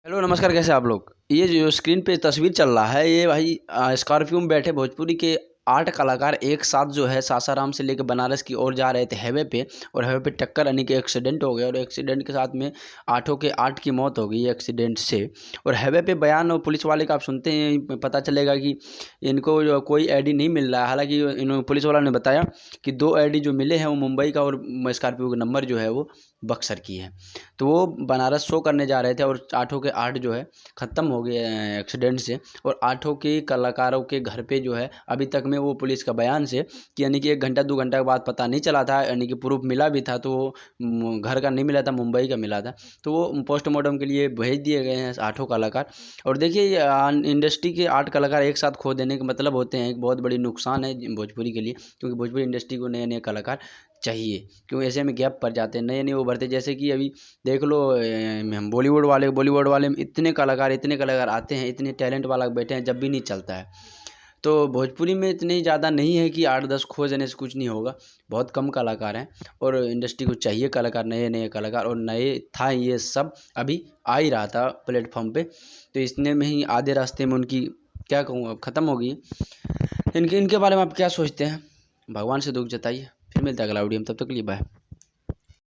Hello नमस्कार, कैसे आप लोग। ये जो स्क्रीन पे तस्वीर चल रहा है, ये भाई स्कॉर्पियो में बैठे भोजपुरी के 8 कलाकार एक साथ जो है सासाराम से लेकर बनारस की ओर जा रहे थे हाईवे पे। और हाईवे पे टक्कर यानी कि एक्सीडेंट हो गया और एक्सीडेंट के साथ में 8 के 8 की मौत हो गई एक्सीडेंट से। और हाईवे पे बयान और पुलिस वाले का आप सुनते हैं, पता चलेगा कि इनको जो कोई आईडी नहीं मिल रहा है। हालांकि इन पुलिस वालों ने बताया कि 2 आईडी जो मिले हैं वो मुंबई का और स्कॉर्पियो का नंबर जो है वो बक्सर की है। तो वो बनारस शो करने जा रहे थे और 8 के 8 जो है ख़त्म हो गए एक्सीडेंट से। और 8 के कलाकारों के घर पे जो है अभी तक में वो पुलिस का बयान से कि यानी कि 1 घंटा 2 घंटा के बाद पता नहीं चला था, यानी कि प्रूफ मिला भी था तो वो घर का नहीं मिला था, मुंबई का मिला था। तो वो पोस्टमार्टम के लिए भेज दिए गए हैं 8 कलाकार। और देखिए इंडस्ट्री के 8 कलाकार एक साथ खो देने का मतलब होते हैं एक बहुत बड़ी नुकसान है भोजपुरी के लिए, क्योंकि भोजपुरी इंडस्ट्री को नए नए कलाकार चाहिए। क्योंकि ऐसे में गैप पड़ जाते हैं, नए नए उभरते। जैसे कि अभी देख लो हम बॉलीवुड वाले में इतने कलाकार आते हैं, इतने टैलेंट वाला बैठे हैं, जब भी नहीं चलता है। तो भोजपुरी में इतनी ज़्यादा नहीं है कि 8-10 खो जाने से कुछ नहीं होगा। बहुत कम कलाकार हैं और इंडस्ट्री को चाहिए कलाकार, नए नए कलाकार। और नए था ये सब अभी आ ही रहा था प्लेटफॉर्म पे, तो इसने में ही आधे रास्ते में उनकी क्या कहूँ अब ख़त्म हो गई। इनके इनके बारे में आप क्या सोचते हैं? भगवान से दुख जताइए। फिर मिलता है अगला वीडियो में, तब तक के लिए बाय।